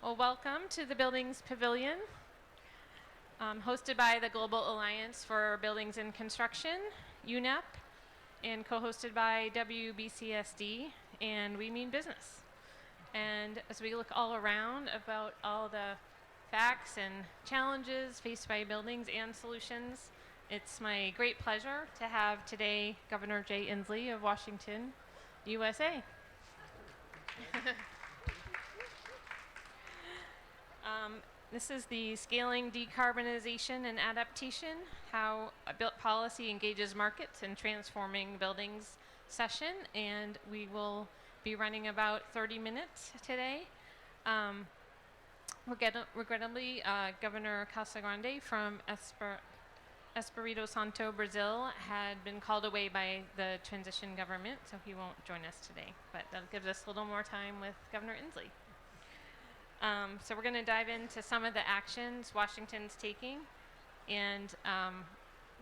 Well, welcome to the Buildings Pavilion, hosted by the Global Alliance for Buildings and Construction, UNEP, and co-hosted by WBCSD, and We Mean Business. And as we look all around about all the facts and challenges faced by buildings and solutions, it's my great pleasure to have today Governor Jay Inslee of Washington, USA. This is the Scaling Decarbonization and Adaptation, how a built policy engages markets in transforming buildings session, and we will be running about 30 minutes today. Regrettably, Governor Casagrande from Espírito Santo, Brazil, had been called away by the transition government, so he won't join us today. But that gives us a little more time with Governor Inslee. So we're going to dive into some of the actions Washington's taking, and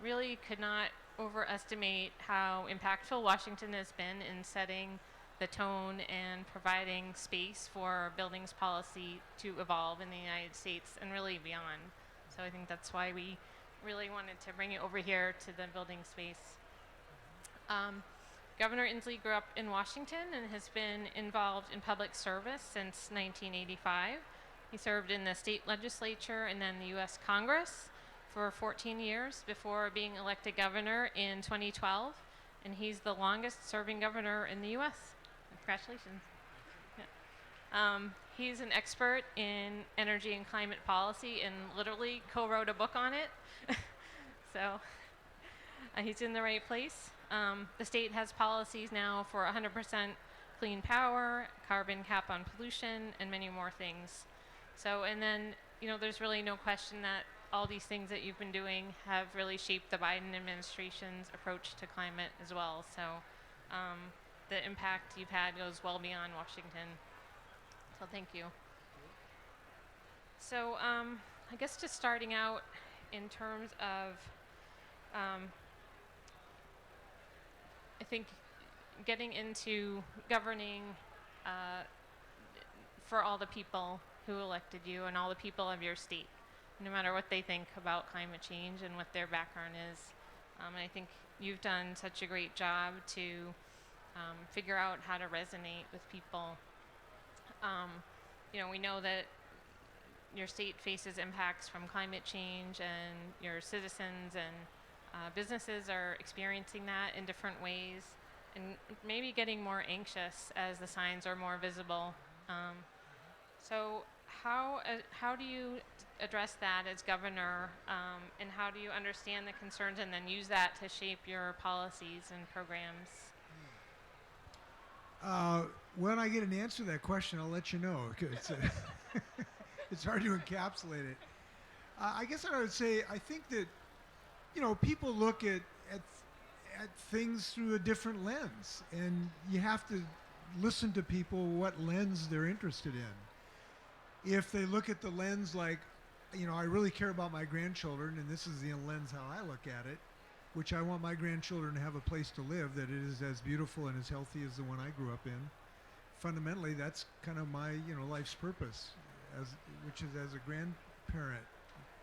really could not overestimate how impactful Washington has been in setting the tone and providing space for buildings policy to evolve in the United States and really beyond. So I think that's why we really wanted to bring it over here to the building space. Governor Inslee grew up in Washington and has been involved in public service since 1985. He served in the state legislature and then the U.S. Congress for 14 years before being elected governor in 2012. And he's the longest serving governor in the U.S. Congratulations. Yeah. He's an expert in energy and climate policy and literally co-wrote a book on it. So he's in the right place. The state has policies now for 100% clean power, carbon cap on pollution, and many more things. So, and then, there's really no question that all these things that you've been doing have really shaped the Biden administration's approach to climate as well. So, the impact you've had goes well beyond Washington. So, thank you. So, I guess just starting out in terms of I think getting into governing for all the people who elected you and all the people of your state, no matter what they think about climate change and what their background is. And I think you've done such a great job to figure out how to resonate with people. We know that your state faces impacts from climate change, and your citizens and businesses are experiencing that in different ways, and maybe getting more anxious as the signs are more visible. So how do you address that as governor, and how do you understand the concerns and then use that to shape your policies and programs? When I get an answer to that question, I'll let you know. It's hard to encapsulate it. I guess I would say I think that people look at things through a different lens, and you have to listen to people what lens they're interested in. If they look at the lens like, I really care about my grandchildren, and this is the lens how I look at it, which I want my grandchildren to have a place to live that is as beautiful and as healthy as the one I grew up in. Fundamentally, that's kind of my life's purpose, which is as a grandparent.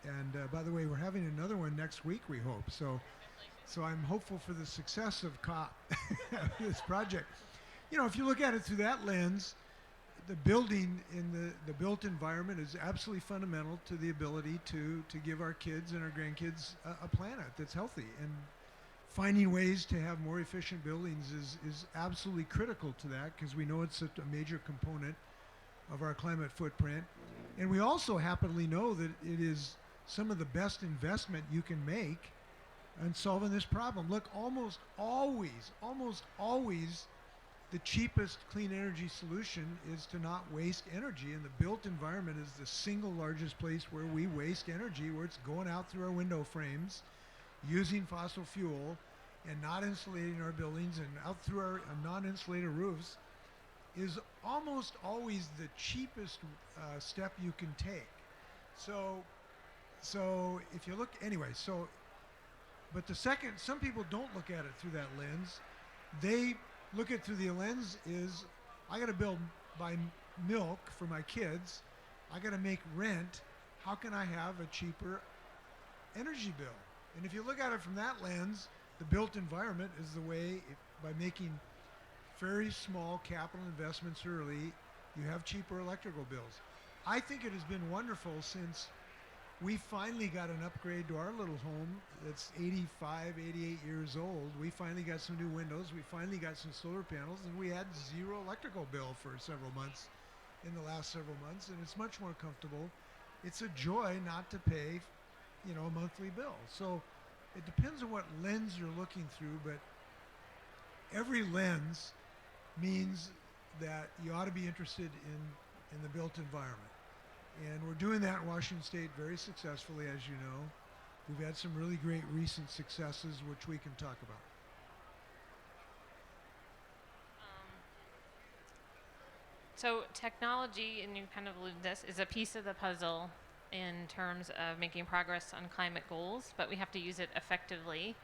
And by the way, we're having another one next week, we hope. So I'm hopeful for the success of COP, this project. If you look at it through that lens, the building in the built environment is absolutely fundamental to the ability to give our kids and our grandkids a planet that's healthy. And finding ways to have more efficient buildings is absolutely critical to that, because we know it's a major component of our climate footprint. And we also happily know that it is some of the best investment you can make in solving this problem. Look, almost always, the cheapest clean energy solution is to not waste energy. And the built environment is the single largest place where we waste energy, where it's going out through our window frames, using fossil fuel, and not insulating our buildings, and out through our non-insulated roofs, is almost always the cheapest step you can take. So if you look, anyway, but some people don't look at it through that lens. They look at it through the lens is, I got to buy milk for my kids. I got to make rent. How can I have a cheaper energy bill? And if you look at it from that lens, the built environment is the way, by making very small capital investments early, you have cheaper electrical bills. I think it has been wonderful since we finally got an upgrade to our little home that's 85, 88 years old. We finally got some new windows. We finally got some solar panels, and we had zero electrical bill for several months in the last several months, and it's much more comfortable. It's a joy not to pay, a monthly bill. So it depends on what lens you're looking through, but every lens means that you ought to be interested in the built environment. And we're doing that in Washington State very successfully, as you know. We've had some really great recent successes, which we can talk about. So technology, and you kind of alluded to this, is a piece of the puzzle in terms of making progress on climate goals, but we have to use it effectively.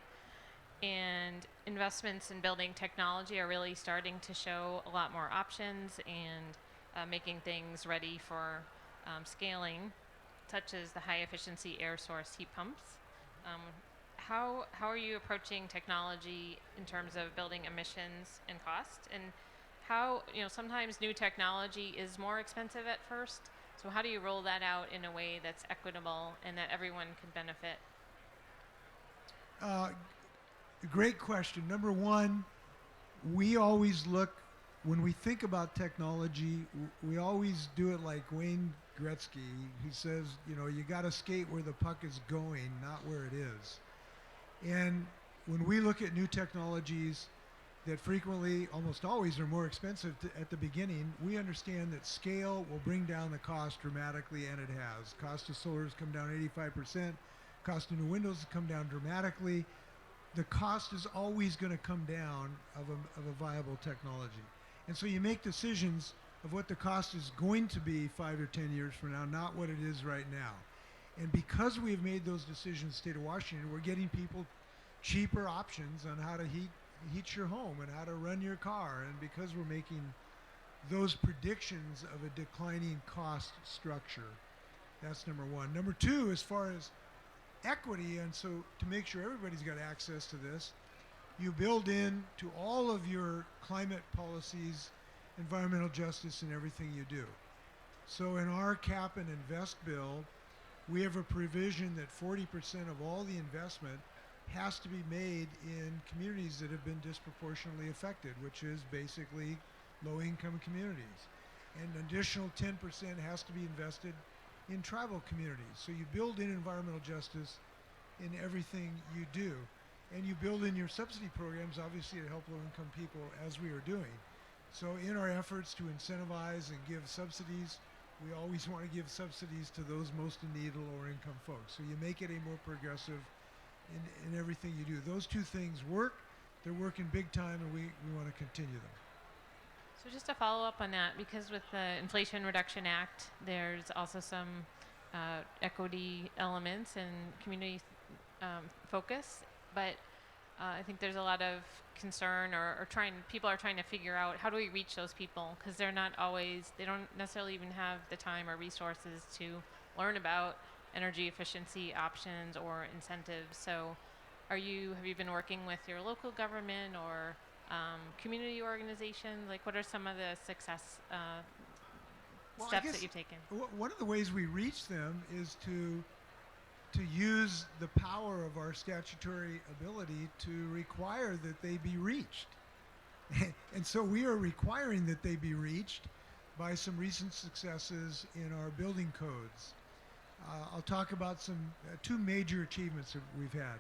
And investments in building technology are really starting to show a lot more options and making things ready for scaling, such as the high efficiency air source heat pumps. How are you approaching technology in terms of building emissions and cost? And how, sometimes new technology is more expensive at first. So how do you roll that out in a way that's equitable and that everyone can benefit? Great question. Number one, we always look, when we think about technology, we always do it like Wayne Gretzky. He says, you got to skate where the puck is going, not where it is. And when we look at new technologies that frequently, almost always, are more expensive at the beginning, we understand that scale will bring down the cost dramatically, and it has. Cost of solar has come down 85%. Cost of new windows has come down dramatically. The cost is always going to come down of a viable technology. And so you make decisions of what the cost is going to be 5 or 10 years from now, not what it is right now. And because we've made those decisions in the state of Washington, we're getting people cheaper options on how to heat your home and how to run your car. And because we're making those predictions of a declining cost structure, that's number one. Number two, as far as equity, and so to make sure everybody's got access to this, you build in to all of your climate policies environmental justice in everything you do. So in our cap and invest bill, we have a provision that 40% of all the investment has to be made in communities that have been disproportionately affected, which is basically low-income communities. And an additional 10% has to be invested in tribal communities. So you build in environmental justice in everything you do. And you build in your subsidy programs, obviously, to help low-income people, as we are doing. So in our efforts to incentivize and give subsidies, we always want to give subsidies to those most in need of lower-income folks. So you make it a more progressive in everything you do. Those two things work. They're working big time, and we want to continue them. So just to follow up on that, because with the Inflation Reduction Act, there's also some equity elements and community focus, but I think there's a lot of concern or people are trying to figure out how do we reach those people, because they don't necessarily even have the time or resources to learn about energy efficiency options or incentives. So have you been working with your local government or community organizations? Like, what are some of the success steps that you've taken? One of the ways we reach them is to use the power of our statutory ability to require that they be reached. And so we are requiring that they be reached by some recent successes in our building codes. I'll talk about some two major achievements that we've had.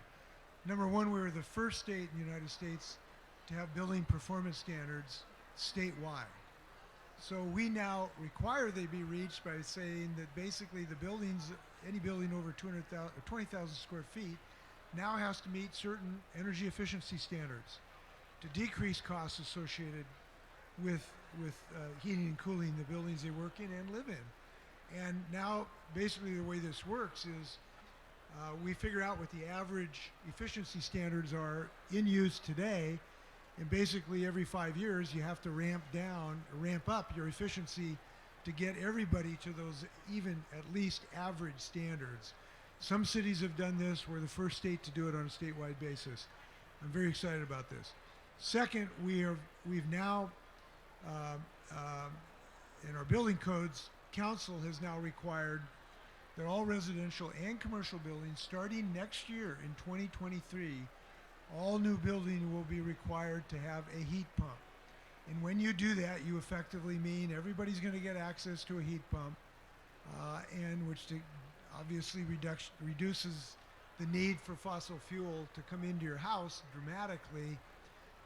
Number one, we were the first state in the United States to have building performance standards statewide. So we now require they be reached by saying that basically the buildings, any building over 20,000 square feet, now has to meet certain energy efficiency standards to decrease costs associated with heating and cooling the buildings they work in and live in. And now basically the way this works is we figure out what the average efficiency standards are in use today, and basically every 5 years you have to ramp up your efficiency to get everybody to those even at least average standards. Some cities have done this. We're the first state to do it on a statewide basis. I'm very excited about this. Second, we've now, in our building codes, council has now required that all residential and commercial buildings starting next year in 2023, all new building will be required to have a heat pump. And when you do that, you effectively mean everybody's going to get access to a heat pump, and which obviously reduces the need for fossil fuel to come into your house dramatically.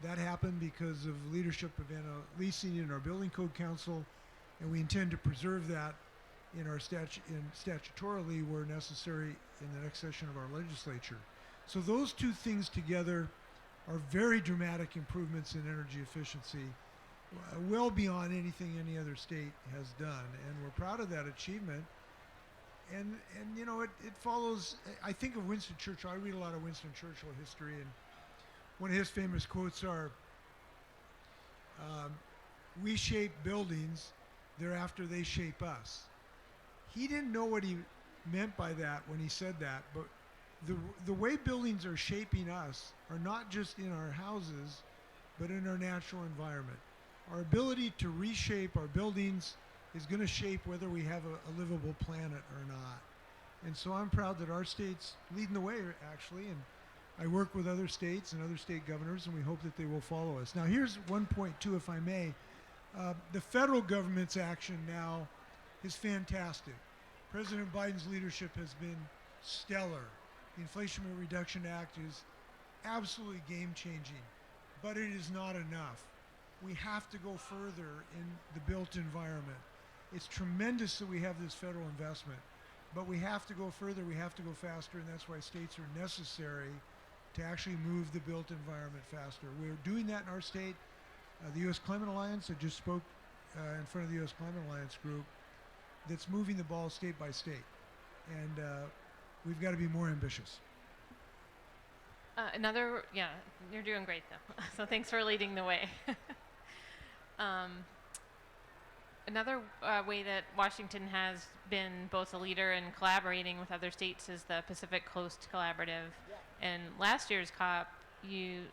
That happened because of leadership of Leasing in our Building Code Council, and we intend to preserve that in our statutorily where necessary in the next session of our legislature. So those two things together are very dramatic improvements in energy efficiency, well beyond anything any other state has done, and we're proud of that achievement. And you know, it follows, I think of Winston Churchill. I read a lot of Winston Churchill history, and one of his famous quotes are, we shape buildings, thereafter they shape us. He didn't know what he meant by that when he said that, but the way buildings are shaping us are not just in our houses, but in our natural environment. Our ability to reshape our buildings is going to shape whether we have a livable planet or not. And so I'm proud that our state's leading the way, actually, and I work with other states and other state governors, and we hope that they will follow us. Now, here's 1.2, if I may. The federal government's action now is fantastic. President Biden's leadership has been stellar. The Inflation Reduction Act is absolutely game-changing, but it is not enough. We have to go further in the built environment. It's tremendous that we have this federal investment, but we have to go further, we have to go faster, and that's why states are necessary to actually move the built environment faster. We're doing that in our state. The U.S. Climate Alliance, I just spoke in front of the U.S. Climate Alliance group, that's moving the ball state by state. And we've got to be more ambitious. Yeah, you're doing great though. So thanks for leading the way. Another way that Washington has been both a leader and collaborating with other states is the Pacific Coast Collaborative. Yeah. And last year's COP, you,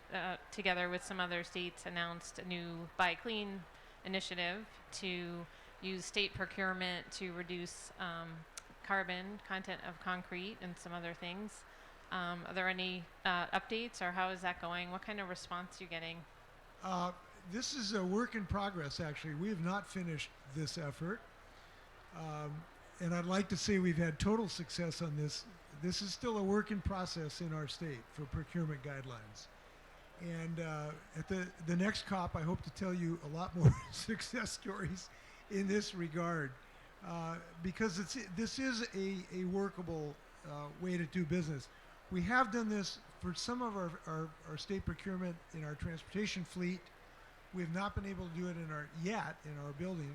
together with some other states, announced a new Buy Clean initiative to use state procurement to reduce carbon content of concrete and some other things. Are there any updates, or how is that going? What kind of response are you getting? This is a work in progress, actually. We have not finished this effort. And I'd like to say we've had total success on this. This is still a work in process in our state for procurement guidelines. And at the next COP, I hope to tell you a lot more success stories in this regard, because this is a workable way to do business. We have done this for some of our state procurement in our transportation fleet. We have not been able to do it yet in our building.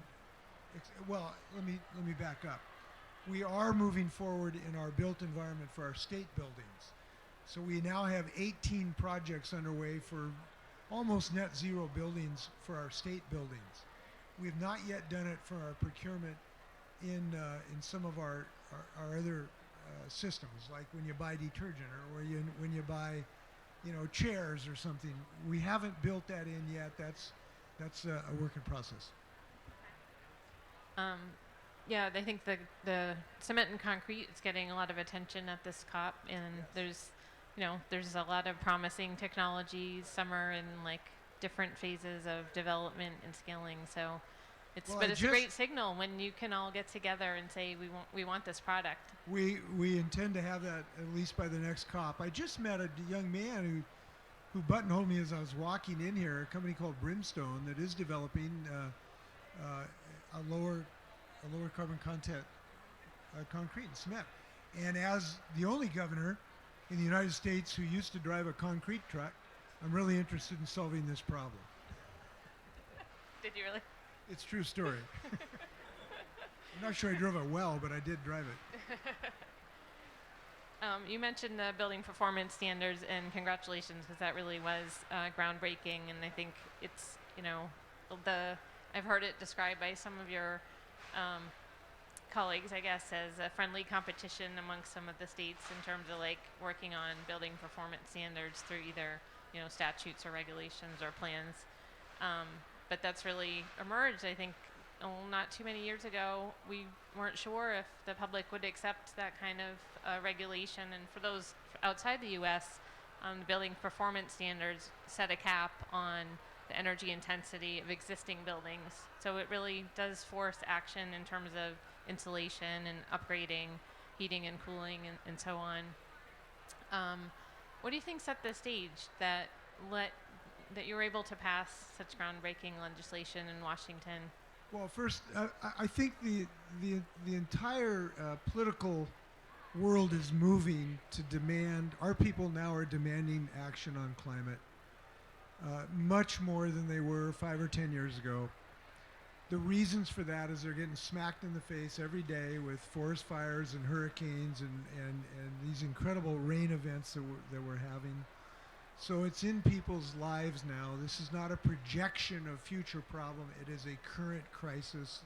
Well, let me back up. We are moving forward in our built environment for our state buildings. So we now have 18 projects underway for almost net zero buildings for our state buildings. We have not yet done it for our procurement in some of our other systems, like when you buy detergent or when you buy, chairs or something. We haven't built that in yet. That's a work in process. Yeah, I think the cement and concrete is getting a lot of attention at this COP, and yes. there's a lot of promising technologies. Some are in like different phases of development and scaling. So it's a great signal when you can all get together and say we want this product. We intend to have that at least by the next COP. I just met a young man who buttonholed me as I was walking in here. A company called Brimstone that is developing a lower carbon content concrete and cement. And as the only governor in the United States who used to drive a concrete truck, I'm really interested in solving this problem. Did you really? It's a true story. I'm not sure I drove it well, but I did drive it. You mentioned the building performance standards, and congratulations, because that really was groundbreaking. And I think it's, I've heard it described by some of your colleagues, I guess, as a friendly competition amongst some of the states in terms of like working on building performance standards through either, you know, statutes or regulations or plans. Um, but that's really emerged. I think not too many years ago, we weren't sure if the public would accept that kind of regulation. And for those outside the U.S., the building performance standards set a cap on the energy intensity of existing buildings. So it really does force action in terms of insulation and upgrading, heating and cooling, and so on. What do you think set the stage that that you were able to pass such groundbreaking legislation in Washington? Well, first, I think the entire political world is moving to demand. Our people now are demanding action on climate, much more than they were 5 or 10 years ago. The reasons for that is they're getting smacked in the face every day with forest fires and hurricanes and these incredible rain events that we're having. So it's in people's lives now. This is not a projection of future problem. It is a current crisis.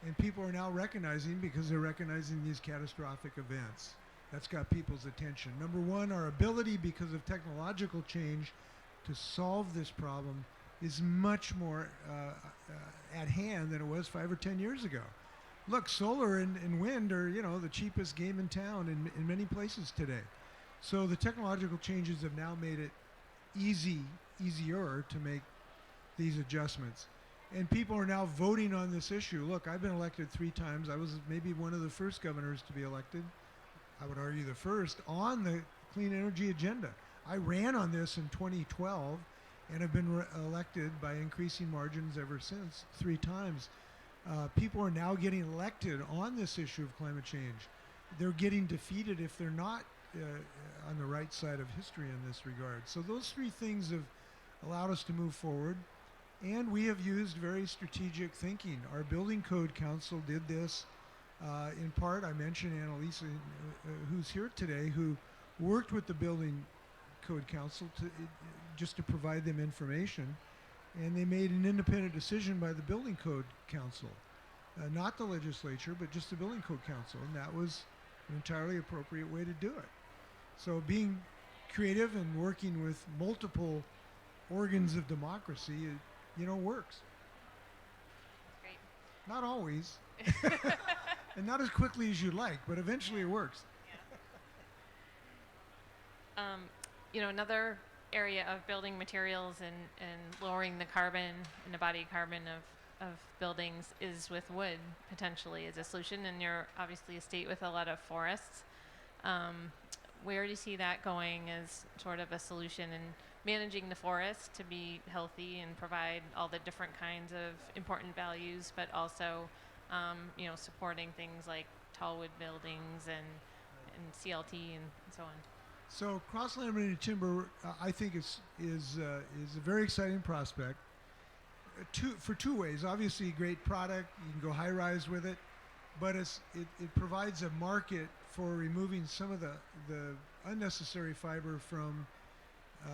And people are now recognizing, because they're recognizing these catastrophic events. That's got people's attention. Number one, our ability, because of technological change, to solve this problem is much more at hand than it was 5 or 10 years ago. Look, solar and wind are, you know, the cheapest game in town in many places today. So the technological changes have now made it easier to make these adjustments. And people are now voting on this issue. Look, I've been elected 3 times. I was maybe one of the first governors to be elected. I would argue the first on the clean energy agenda. I ran on this in 2012 and have been elected by increasing margins ever since 3 times. People are now getting elected on this issue of climate change. They're getting defeated if they're not on the right side of history in this regard. So those 3 things have allowed us to move forward. And we have used very strategic thinking. Our Building Code Council did this. In part, I mentioned Annalisa, who's here today, who worked with the Building Code Council just to provide them information. And they made an independent decision by the Building Code Council. Not the legislature, but just the Building Code Council. And that was an entirely appropriate way to do it. So being creative and working with multiple organs of democracy, you know, works. Great. Not always, and not as quickly as you'd like, but eventually it works. Yeah. You know, another area of building materials and lowering the carbon and embodied carbon of buildings is with wood, potentially, as a solution. And you're obviously a state with a lot of forests. Where do you see that going as sort of a solution in managing the forest to be healthy and provide all the different kinds of important values, but also, you know, supporting things like tall wood buildings and CLT and so on? So cross-laminated timber, I think is a very exciting prospect. For 2 ways. Obviously, a great product. You can go high-rise with it, but it provides a market for removing some of the unnecessary fiber from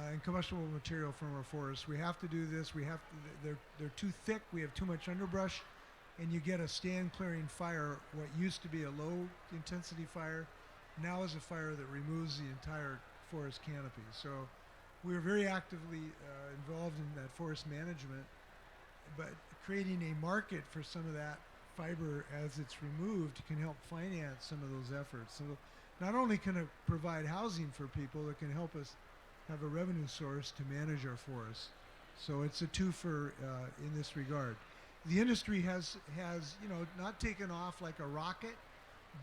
and combustible material from our forests. We have to do this. They're too thick. We have too much underbrush, and you get a stand-clearing fire. What used to be a low-intensity fire now is a fire that removes the entire forest canopy. So we are very actively involved in that forest management, but creating a market for some of that fiber as it's removed can help finance some of those efforts. So not only can it provide housing for people, it can help us have a revenue source to manage our forests. So it's a twofer in this regard. The industry has you know, not taken off like a rocket,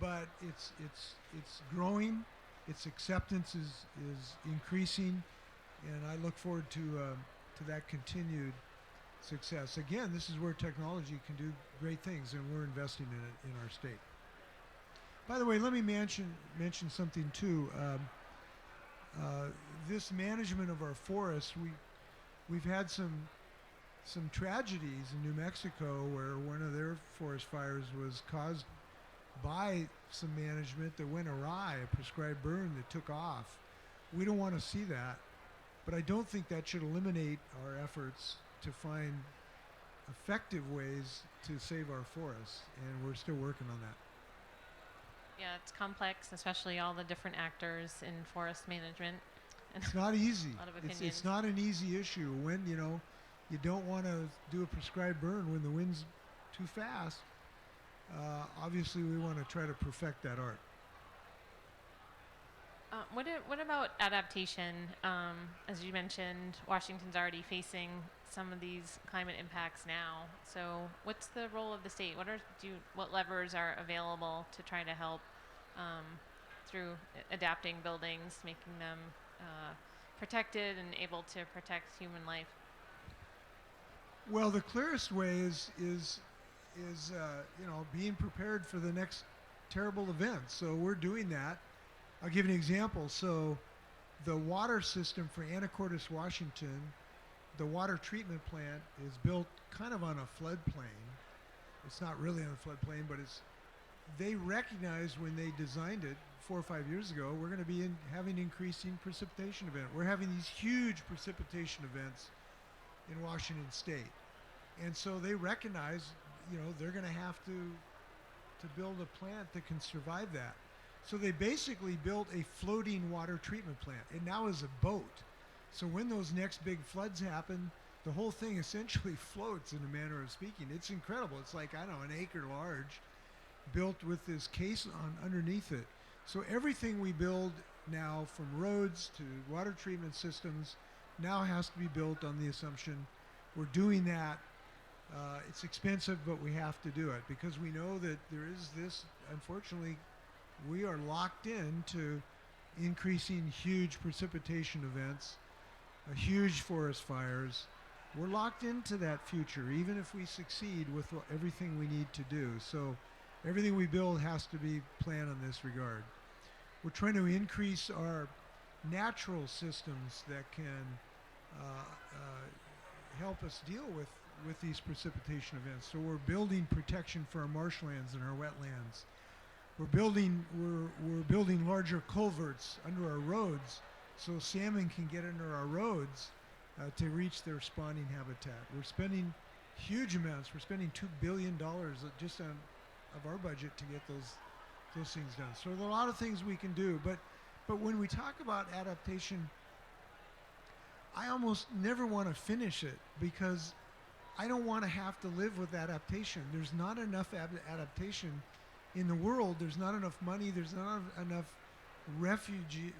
but it's growing. Its acceptance is increasing, and I look forward to that continued success. Again, this is where technology can do great things, and we're investing in it in our state. By the way, let me mention something too. This management of our forests, we've had some tragedies in New Mexico where one of their forest fires was caused by some management that went awry, a prescribed burn that took off. We don't want to see that, but I don't think that should eliminate our efforts to find effective ways to save our forests, and we're still working on that. Yeah, it's complex, especially all the different actors in forest management and It's not easy. a lot of It's opinions. it's not an easy issue when you don't want to do a prescribed burn when the wind's too fast. Obviously, we want to try to perfect that art. What about adaptation? As you mentioned, Washington's already facing some of these climate impacts now. So, what's the role of the state? What levers are available to try to help um, through adapting buildings, making them protected and able to protect human life? Well, the clearest way is being prepared for the next terrible event. So we're doing that. I'll give you an example. So the water system for Anacortes, Washington, the water treatment plant is built kind of on a floodplain. It's not really on a floodplain, but they recognized when they designed it 4 or 5 years ago, we're going to be having increasing precipitation event. We're having these huge precipitation events in Washington State. And so they recognize, they're going to have to build a plant that can survive that. So they basically built a floating water treatment plant. It now is a boat. So when those next big floods happen, the whole thing essentially floats in a manner of speaking. It's incredible. It's like, I don't know, an acre large, built with this case underneath it. So everything we build now, from roads to water treatment systems, now has to be built on the assumption we're doing that. It's expensive, but we have to do it because we know that there is this, unfortunately, we are locked into increasing huge precipitation events, huge forest fires. We're locked into that future, even if we succeed with everything we need to do. So everything we build has to be planned in this regard. We're trying to increase our natural systems that can help us deal with these precipitation events. So we're building protection for our marshlands and our wetlands. We're building larger culverts under our roads so salmon can get under our roads to reach their spawning habitat. We're spending huge amounts. We're spending $2 billion just of our budget to get those things done. So there are a lot of things we can do. But when we talk about adaptation, I almost never want to finish it because I don't want to have to live with adaptation. There's not enough adaptation in the world. There's not enough money. There's not enough refuges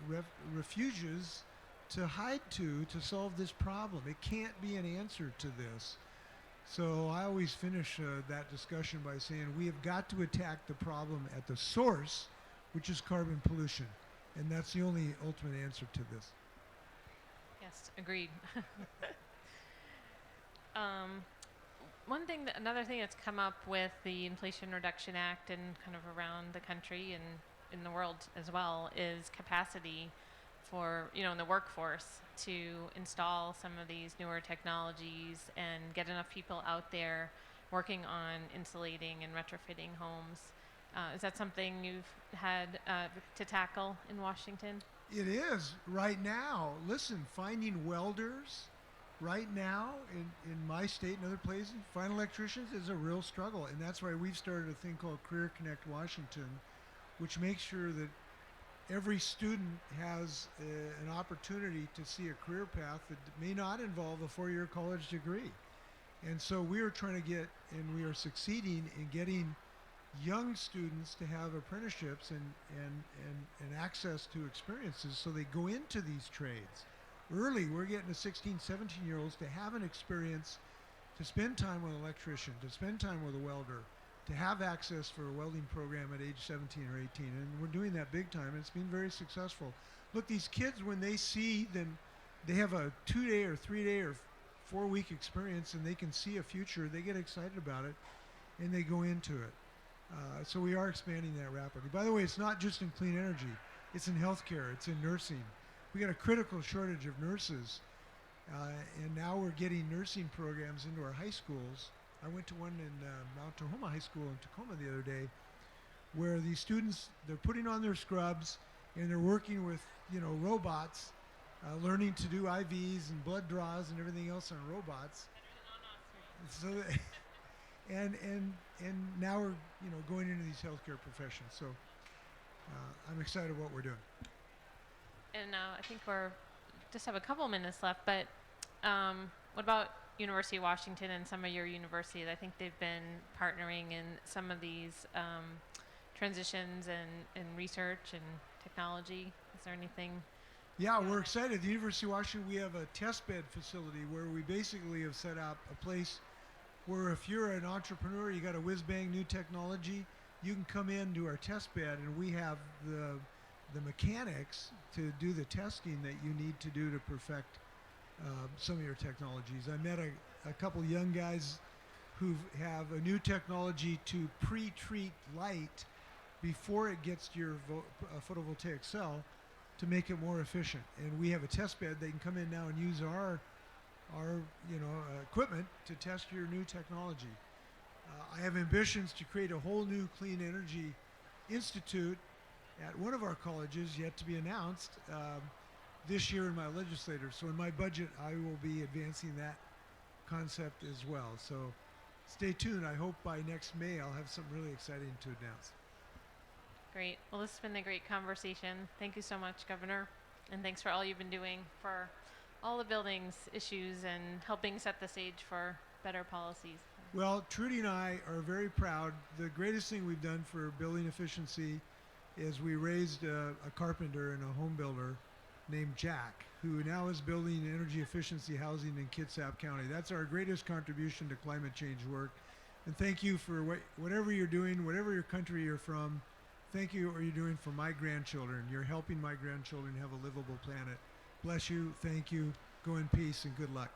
to hide to solve this problem. It can't be an answer to this. So I always finish that discussion by saying we have got to attack the problem at the source, which is carbon pollution. And that's the only ultimate answer to this. Yes, agreed. Another thing that's come up with the Inflation Reduction Act and kind of around the country and in the world as well is capacity for, in the workforce to install some of these newer technologies and get enough people out there working on insulating and retrofitting homes. Is that something you've had to tackle in Washington? It is right now. Listen, finding welders right now in my state and other places, find electricians is a real struggle. And that's why we've started a thing called Career Connect Washington, which makes sure that every student has an opportunity to see a career path that may not involve a 4-year college degree. And so we are trying to get, and we are succeeding in getting young students to have apprenticeships and access to experiences so they go into these trades. Early, we're getting the 16, 17-year-olds to have an experience, to spend time with an electrician, to spend time with a welder, to have access for a welding program at age 17 or 18. And we're doing that big time, and it's been very successful. Look, these kids, when they see them, they have a 2-day or 3-day or 4-week experience, and they can see a future, they get excited about it, and they go into it. So we are expanding that rapidly. By the way, it's not just in clean energy. It's in healthcare. It's in nursing. We got a critical shortage of nurses, and now we're getting nursing programs into our high schools. I went to one in Mount Tahoma High School in Tacoma the other day, where these students, they're putting on their scrubs and they're working with robots, learning to do IVs and blood draws and everything else on robots. So, and now we're going into these healthcare professions. So I'm excited what we're doing. And I think we're just have a couple minutes left, but what about University of Washington and some of your universities? I think they've been partnering in some of these transitions and research and technology. Is there anything? Yeah, we're excited. The University of Washington, we have a test bed facility where we basically have set up a place where if you're an entrepreneur, you got a whiz bang new technology, you can come into our test bed and we have the mechanics to do the testing that you need to do to perfect some of your technologies. I met a couple young guys who have a new technology to pre-treat light before it gets to your photovoltaic cell to make it more efficient. And we have a test bed. They can come in now and use our equipment to test your new technology. I have ambitions to create a whole new clean energy institute at one of our colleges, yet to be announced, this year in my legislature. So in my budget, I will be advancing that concept as well. So stay tuned. I hope by next May I'll have something really exciting to announce. Great. Well, this has been a great conversation. Thank you so much, Governor. And thanks for all you've been doing for all the buildings issues and helping set the stage for better policies. Well, Trudy and I are very proud. The greatest thing we've done for building efficiency is we raised a carpenter and a home builder named Jack, who now is building energy efficiency housing in Kitsap County. That's our greatest contribution to climate change work. And thank you for whatever you're doing, whatever your country you're from. Thank you for what you're doing for my grandchildren. You're helping my grandchildren have a livable planet. Bless you. Thank you. Go in peace and good luck.